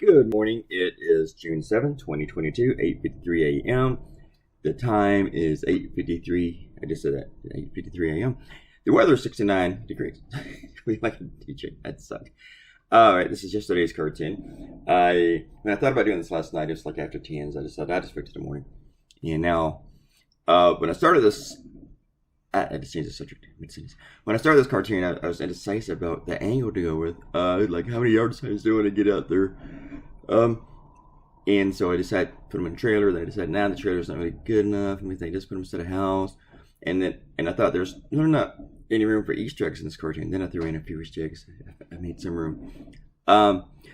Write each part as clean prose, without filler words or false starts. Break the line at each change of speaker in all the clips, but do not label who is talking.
Good morning. It is June 7th, 2022, 8:53 a.m. The time is 8:53. I just said that, 8:53 a.m. The weather is 69 degrees. We like a DJ. That sucked. All right, this is yesterday's cartoon. When I thought about doing this last night, it was like after 10s. I just thought I'd just fix it in the morning. And now, when I started this, I just changed the subject. When I started this cartoon, I was indecisive about the angle to go with. Like how many yard signs do I want to get out there? And so I decided to put them in a trailer. Then I decided, the trailer's not really good enough. And we think just put them instead of house. And I thought there's not any room for Easter eggs in this cartoon. Then I threw in a few Easter eggs. I made some room.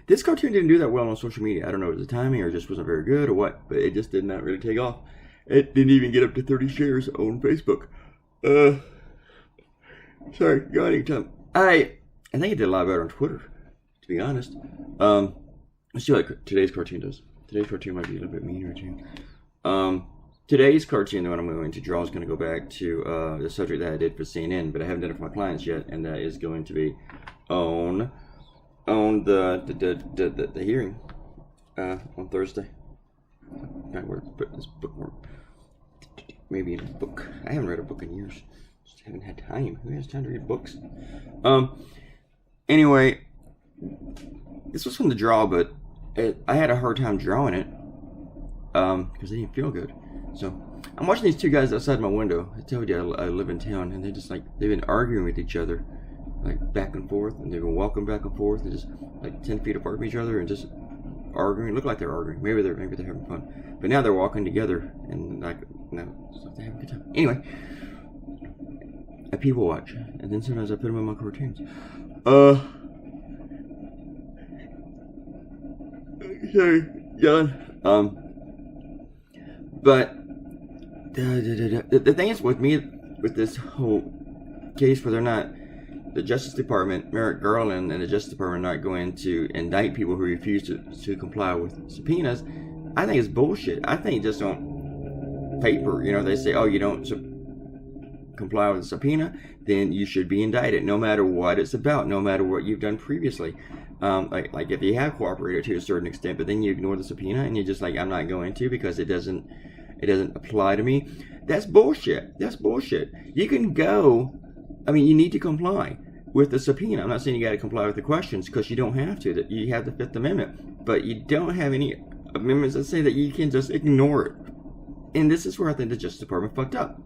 This cartoon didn't do that well on social media. I don't know if it was the timing or just wasn't very good or what, but it just did not really take off. It didn't even get up to 30 shares on Facebook. Sorry, yawning time. I think it did a lot better on Twitter, to be honest. Let's see what today's cartoon does. Today's cartoon might be a little bit meaner too. Today's cartoon, the one I'm going to draw, is going to go back to the subject that I did for CNN, but I haven't done it for my clients yet, and that is going to be on the hearing on Thursday. Where to put this bookmark? Maybe in a book. I haven't read a book in years. Just haven't had time. Who has time to read books? Anyway, this was fun to draw, but I had a hard time drawing it because it didn't feel good. So I'm watching these two guys outside my window. I told you I live in town, and they're just like, they've been arguing with each other, like back and forth, and they've been walking back and forth, and just like 10 feet apart from each other, and just arguing. Look like they're arguing. Maybe they're having fun. But now they're walking together, and like they're having a good time. Anyway, I people watch, and then sometimes I put them in my cartoons. Sorry, John. But the thing is with me, with this whole case where they're not, the Justice Department, Merrick and the Justice Department are not going to indict people who refuse to comply with subpoenas, I think it's bullshit. I think just on paper, they say, oh, you don't comply with a subpoena, then you should be indicted, no matter what it's about, no matter what you've done previously. Like if you have cooperated to a certain extent, but then you ignore the subpoena and you're just like, I'm not going to because it doesn't apply to me. That's bullshit. That's bullshit. You can go. You need to comply with the subpoena. I'm not saying you got to comply with the questions because you don't have to. That you have the Fifth Amendment, but you don't have any amendments that say that you can just ignore it. And this is where I think the Justice Department fucked up.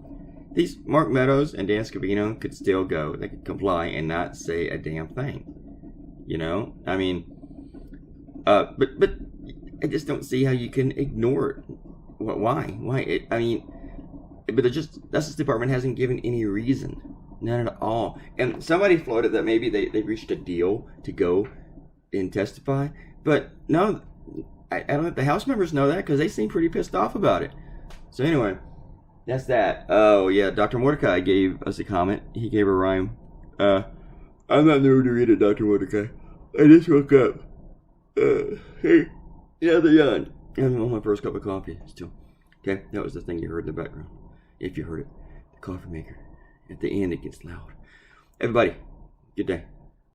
These Mark Meadows and Dan Scavino could still go. They could comply and not say a damn thing. But I just don't see how you can ignore it. Why? But the Justice Department hasn't given any reason. None at all. And somebody floated that maybe they reached a deal to go and testify. But no, I don't think the House members know that because they seem pretty pissed off about it. So anyway, that's that. Oh yeah, Dr. Mordecai gave us a comment. He gave a rhyme. I'm not new to read it, Dr. Mordecai. I just woke up. Hey, another yawn. I'm on my first cup of coffee still. Okay, that was the thing you heard in the background. If you heard it, the coffee maker. At the end, it gets loud. Everybody, good day.